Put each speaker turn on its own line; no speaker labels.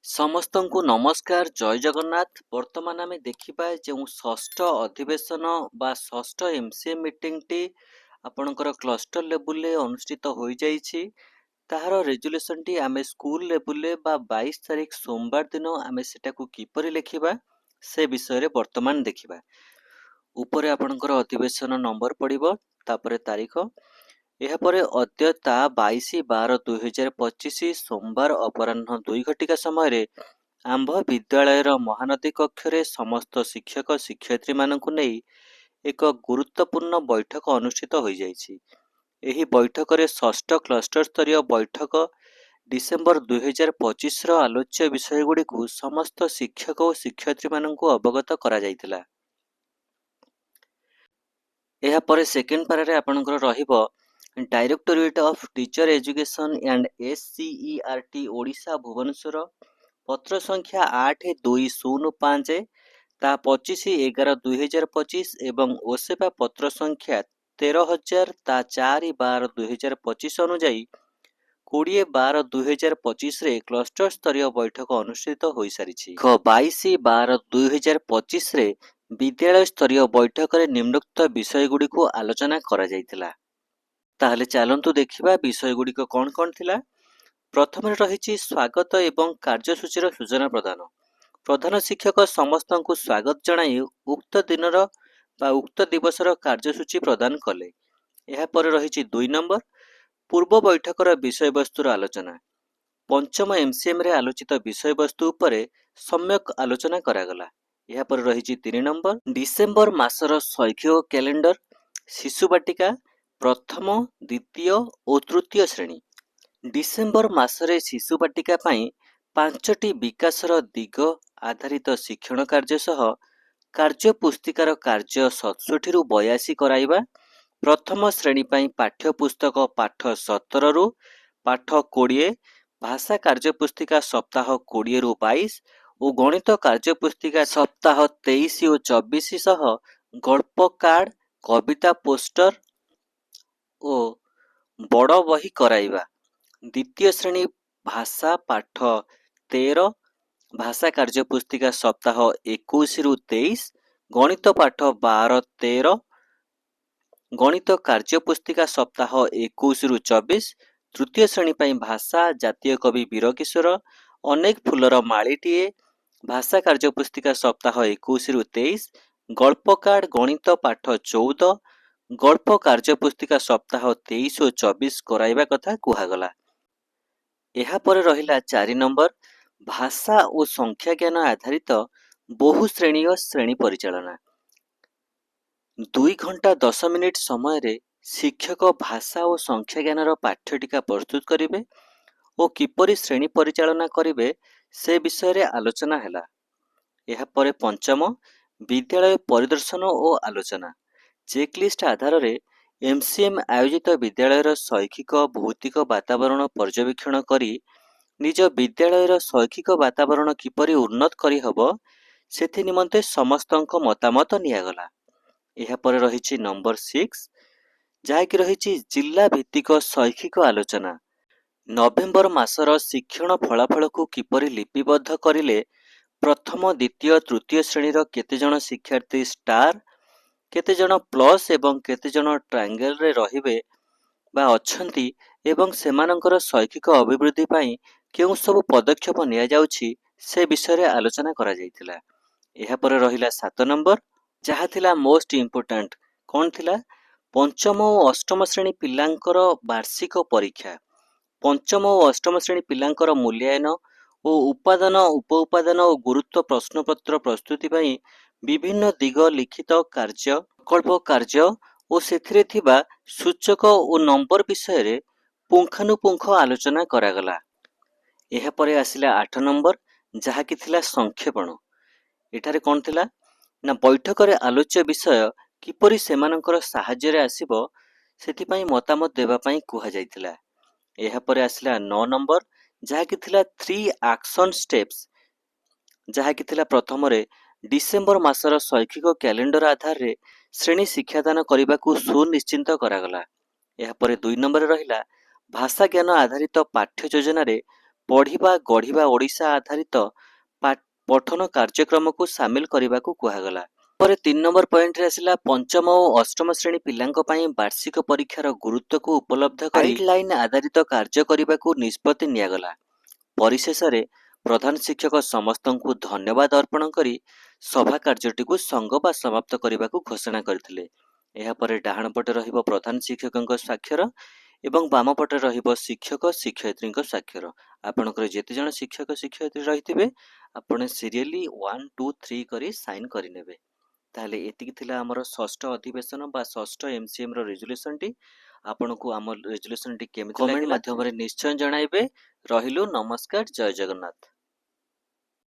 ସମସ୍ତଙ୍କୁ ନମସ୍କାର ଜୟ ଜଗନ୍ନାଥ। ବର୍ତ୍ତମାନ ଆମେ ଦେଖିବା ଯେଉଁ ଷଷ୍ଠ ଅଧିବେଶନ ବା ଷଷ୍ଠ MCA ମିଟିଂଟି ଆପଣଙ୍କର କ୍ଲଷ୍ଟର ଲେବୁଲରେ ଅନୁଷ୍ଠିତ ହୋଇଯାଇଛି। ତାହାର ରେଜୁଲେସନଟି ଆମେ ସ୍କୁଲ ଲେବୁଲରେ ବା 22 ତାରିଖ ସୋମବାର ଦିନ ଆମେ ସେଟାକୁ କିପରି ଲେଖିବା ସେ ବିଷୟରେ ବର୍ତ୍ତମାନ ଦେଖିବା। ଉପରେ ଆପଣଙ୍କର ଅଧିବେଶନ ନମ୍ବର ପଡ଼ିବ, ତାପରେ ତାରିଖ। ଏହାପରେ ଅଦ୍ୟତା 22/12/2025 ସୋମବାର ଅପରାହ୍ନ 2 ଘଟିକା ସମୟରେ ଆମ୍ଭ ବିଦ୍ୟାଳୟର ମହାନଦୀ କକ୍ଷରେ ସମସ୍ତ ଶିକ୍ଷକ ଶିକ୍ଷୟିତ୍ରୀମାନଙ୍କୁ ନେଇ ଏକ ଗୁରୁତ୍ୱପୂର୍ଣ୍ଣ ବୈଠକ ଅନୁଷ୍ଠିତ ହୋଇଯାଇଛି। ଏହି ବୈଠକରେ ଷଷ୍ଠ କ୍ଲଷ୍ଟର ସ୍ତରୀୟ ବୈଠକ ଡିସେମ୍ବର 2025ର ଆଲୋଚ୍ୟ ବିଷୟଗୁଡ଼ିକୁ ସମସ୍ତ ଶିକ୍ଷକ ଓ ଶିକ୍ଷୟିତ୍ରୀମାନଙ୍କୁ ଅବଗତ କରାଯାଇଥିଲା। ଏହାପରେ ସେକେଣ୍ଡ ପାରାରେ ଆପଣଙ୍କର ରହିବ directorate of teacher education and SCERT Odisha Bhubaneswar, ପତ୍ର ସଂଖ୍ୟା 8205 ତା 25/11/2025 ଏବଂ ଓସେପା ପତ୍ର ସଂଖ୍ୟା 13000 ତା 4/12/2025 ଅନୁଯାୟୀ 20/12/2025ରେ କ୍ଲଷ୍ଟର ସ୍ତରୀୟ ବୈଠକ ଅନୁଷ୍ଠିତ ହୋଇସାରିଛି। 22/12/2025ରେ ବିଦ୍ୟାଳୟ ସ୍ତରୀୟ ବୈଠକରେ ନିମ୍ନୋକ୍ତ ବିଷୟଗୁଡ଼ିକୁ ଆଲୋଚନା କରାଯାଇଥିଲା। ତାହେଲେ ଚାଲନ୍ତୁ ଦେଖିବା ବିଷୟଗୁଡ଼ିକ କ'ଣ କ'ଣ ଥିଲା। ପ୍ରଥମରେ ରହିଛି ସ୍ୱାଗତ ଏବଂ କାର୍ଯ୍ୟସୂଚୀର ସୂଚନା ପ୍ରଦାନ। ପ୍ରଧାନ ଶିକ୍ଷକ ସମସ୍ତଙ୍କୁ ସ୍ୱାଗତ ଜଣାଇ ଉକ୍ତ ଦିନର ବା ଉକ୍ତ ଦିବସର କାର୍ଯ୍ୟସୂଚୀ ପ୍ରଦାନ କଲେ। ଏହାପରେ ରହିଛି 2 ନମ୍ବର ପୂର୍ବ ବୈଠକର ବିଷୟବସ୍ତୁର ଆଲୋଚନା। ପଞ୍ଚମ MCMରେ ଆଲୋଚିତ ବିଷୟବସ୍ତୁ ଉପରେ ସମ୍ୟକ୍ ଆଲୋଚନା କରାଗଲା। ଏହାପରେ ରହିଛି 3 ନମ୍ବର ଡିସେମ୍ବର ମାସର ଶୈକ୍ଷିକ କ୍ୟାଲେଣ୍ଡର, ଶିଶୁ ବାଟିକା, ପ୍ରଥମ, ଦ୍ୱିତୀୟ ଓ ତୃତୀୟ ଶ୍ରେଣୀ। ଡିସେମ୍ବର ମାସରେ ଶିଶୁ ବାଟିକା ପାଇଁ 5ଟି ବିକାଶର ଦିଗ ଆଧାରିତ ଶିକ୍ଷଣ କାର୍ଯ୍ୟ ସହ କାର୍ଯ୍ୟ ପୁସ୍ତିକାର କାର୍ଯ୍ୟ 67ରୁ 82 କରାଇବା। ପ୍ରଥମ ଶ୍ରେଣୀ ପାଇଁ ପାଠ୍ୟ ପୁସ୍ତକ ପାଠ 17ରୁ ପାଠ 20, ଭାଷା କାର୍ଯ୍ୟପୁସ୍ତିକା ସପ୍ତାହ 20ରୁ 22 ଓ ଗଣିତ କାର୍ଯ୍ୟପୁସ୍ତିକା ସପ୍ତାହ 23 ଓ 24 ସହ ଗଳ୍ପ କାର୍ଡ, କବିତା ପୋଷ୍ଟର ଓ ବଡ଼ ବହି କରାଇବା। ଦ୍ୱିତୀୟ ଶ୍ରେଣୀ ଭାଷା ପାଠ 13, ଭାଷା କାର୍ଯ୍ୟପୁସ୍ତିକା ସପ୍ତାହ 21ରୁ 23, ଗଣିତ ପାଠ 12-13, ଗଣିତ କାର୍ଯ୍ୟପୁସ୍ତିକା ସପ୍ତାହ 21ରୁ 24। ତୃତୀୟ ଶ୍ରେଣୀ ପାଇଁ ଭାଷା ଜାତୀୟ କବି ବୀରକିଶୋର, ଅନେକ ଫୁଲର ମାଳିଟିଏ, ଭାଷା କାର୍ଯ୍ୟପୁସ୍ତିକା ସପ୍ତାହ 21ରୁ 23, ଗଳ୍ପ କାର୍ଡ ଗଣିତ ପାଠ 14, ଗଳ୍ପ କାର୍ଯ୍ୟପୁସ୍ତିକା ସପ୍ତାହ 23 ଓ 24 କରାଇବା କଥା କୁହାଗଲା। ଏହାପରେ ରହିଲା 4 ନମ୍ବର ଭାଷା ଓ ସଂଖ୍ୟାଜ୍ଞାନ ଆଧାରିତ ବହୁ ଶ୍ରେଣୀୟ ଶ୍ରେଣୀ ପରିଚାଳନା। 2 ଘଣ୍ଟା 10 ମିନିଟ୍ ସମୟରେ ଶିକ୍ଷକ ଭାଷା ଓ ସଂଖ୍ୟାଜ୍ଞାନର ପାଠ୍ୟଟିକା ପ୍ରସ୍ତୁତ କରିବେ ଓ କିପରି ଶ୍ରେଣୀ ପରିଚାଳନା କରିବେ ସେ ବିଷୟରେ ଆଲୋଚନା ହେଲା। ଏହାପରେ ପଞ୍ଚମ ବିଦ୍ୟାଳୟ ପରିଦର୍ଶନ ଓ ଆଲୋଚନା। ଚେକଲିଷ୍ଟ ଆଧାରରେ MCM ଆୟୋଜିତ ବିଦ୍ୟାଳୟର ଶୈକ୍ଷିକ ଭୌତିକ ବାତାବରଣ ପର୍ଯ୍ୟବେକ୍ଷଣ କରି ନିଜ ବିଦ୍ୟାଳୟର ଶୈକ୍ଷିକ ବାତାବରଣ କିପରି ଉନ୍ନତ କରିହେବ ସେଥି ନିମନ୍ତେ ସମସ୍ତଙ୍କ ମତାମତ ନିଆଗଲା। ଏହାପରେ ରହିଛି ନମ୍ବର 6 ଯାହାକି ରହିଛି ଜିଲ୍ଲା ଭିତ୍ତିକ ଶୈକ୍ଷିକ ଆଲୋଚନା। ନଭେମ୍ବର ମାସର ଶିକ୍ଷଣ ଫଳାଫଳକୁ କିପରି ଲିପିବଦ୍ଧ କରିଲେ ପ୍ରଥମ, ଦ୍ୱିତୀୟ, ତୃତୀୟ ଶ୍ରେଣୀର କେତେଜଣ ଶିକ୍ଷାର୍ଥୀ ଷ୍ଟାର, କେତେଜଣ ପ୍ଲସ୍ ଏବଂ କେତେଜଣ ଟ୍ରାଙ୍ଗେଲରେ ରହିବେ ବା ଅଛନ୍ତି ଏବଂ ସେମାନଙ୍କର ଶୈକ୍ଷିକ ଅଭିବୃଦ୍ଧି ପାଇଁ କେଉଁ ସବୁ ପଦକ୍ଷେପ ନିଆଯାଉଛି ସେ ବିଷୟରେ ଆଲୋଚନା କରାଯାଇଥିଲା। ଏହାପରେ ରହିଲା 7 ନମ୍ବର ଯାହା ଥିଲା ମୋଷ୍ଟ ଇମ୍ପୋର୍ଟାଣ୍ଟ। କ'ଣ ଥିଲା? ପଞ୍ଚମ ଓ ଅଷ୍ଟମ ଶ୍ରେଣୀ ପିଲାଙ୍କର ବାର୍ଷିକ ପରୀକ୍ଷା। ପଞ୍ଚମ ଓ ଅଷ୍ଟମ ଶ୍ରେଣୀ ପିଲାଙ୍କର ମୂଲ୍ୟାୟନ ଓ ଉପାଦାନ, ଉପ ଉପାଦାନ ଓ ଗୁରୁତ୍ୱ ପ୍ରଶ୍ନପତ୍ର ପ୍ରସ୍ତୁତି ପାଇଁ ବିଭିନ୍ନ ଦିଗ ଲିଖିତ କାର୍ଯ୍ୟ, ପ୍ରକଳ୍ପ କାର୍ଯ୍ୟ ଓ ସେଥିରେ ଥିବା ସୂଚକ ଓ ନମ୍ବର ବିଷୟରେ ପୁଙ୍ଖାନୁପୁଙ୍ଖ ଆଲୋଚନା କରାଗଲା। ଏହାପରେ ଆସିଲା 8 ନମ୍ବର ଯାହାକି ଥିଲା ସଂକ୍ଷେପଣ। ଏଠାରେ କ'ଣ ଥିଲା ନା ବୈଠକରେ ଆଲୋଚ୍ୟ ବିଷୟ କିପରି ସେମାନଙ୍କର ସାହାଯ୍ୟରେ ଆସିବ ସେଥିପାଇଁ ମତାମତ ଦେବା ପାଇଁ କୁହାଯାଇଥିଲା। ଏହାପରେ ଆସିଲା 9 ନମ୍ବର ଯାହାକି ଥିଲା 3 ଆକ୍ସନ ଷ୍ଟେପ୍ସ, ଯାହାକି ଥିଲା ପ୍ରଥମରେ ଡିସେମ୍ବର ମାସର ଶୈକ୍ଷିକ କ୍ୟାଲେଣ୍ଡର ଆଧାରରେ ଶ୍ରେଣୀ ଶିକ୍ଷାଦାନ କରିବାକୁ ସୁନିଶ୍ଚିନ୍ତ କରାଗଲା। ଏହାପରେ 2 ନମ୍ବରରେ ରହିଲା ଭାଷା ଜ୍ଞାନ ଆଧାରିତ ପାଠ୍ୟ ଯୋଜନାରେ ପଢ଼ିବା ଗଢ଼ିବା ଓଡ଼ିଶା ଆଧାରିତ ପଠନ କାର୍ଯ୍ୟକ୍ରମକୁ ସାମିଲ କରିବାକୁ କୁହାଗଲା। ପରେ 3 ନମ୍ବର ପଏଣ୍ଟରେ ଆସିଲା ପଞ୍ଚମ ଓ ଅଷ୍ଟମ ଶ୍ରେଣୀ ପିଲାଙ୍କ ପାଇଁ ବାର୍ଷିକ ପରୀକ୍ଷାର ଗୁରୁତ୍ୱକୁ ଉପଲବ୍ଧ କରି ଗାଇଡଲାଇନ ଆଧାରିତ କାର୍ଯ୍ୟ କରିବାକୁ ନିଷ୍ପତ୍ତି ନିଆଗଲା। ପରିଶେଷରେ ପ୍ରଧାନ ଶିକ୍ଷକ ସମସ୍ତଙ୍କୁ ଧନ୍ୟବାଦ ଅର୍ପଣ କରି ସଭା କାର୍ଯ୍ୟଟିକୁ ସଂଗ ବା ସମାପ୍ତ କରିବାକୁ ଘୋଷଣା କରିଥିଲେ। ଏହାପରେ ଡାହାଣ ପଟେ ରହିବ ପ୍ରଧାନ ଶିକ୍ଷକଙ୍କ ସ୍ୱାକ୍ଷର ଏବଂ ବାମ ପଟେ ରହିବ ଶିକ୍ଷକ ଶିକ୍ଷୟିତ୍ରୀଙ୍କ ସ୍ୱାକ୍ଷର। ଆପଣଙ୍କର ଯେତେ ଜଣ ଶିକ୍ଷକ ଶିକ୍ଷୟିତ୍ରୀ ରହିଥିବେ ଆପଣ ସିରିଏଲି 1 2 3 କରି ସାଇନ୍ କରିନେବେ। ତାହେଲେ ଏତିକି ଥିଲା ଆମର ଷଷ୍ଠ ଅଧିବେଶନ ବା ଷଷ୍ଠ MCM ର ରେଜୁଲେସନଟି। ଆପଣଙ୍କୁ ଆମ ରେଜୁଲେସନଟି କେମିତି ଲାଗିଲା କମେଣ୍ଟ ମାଧ୍ୟମରେ ନିଶ୍ଚୟ ଜଣାଇବେ। ରହିଲୁ, ନମସ୍କାର, ଜୟ ଜଗନ୍ନାଥ।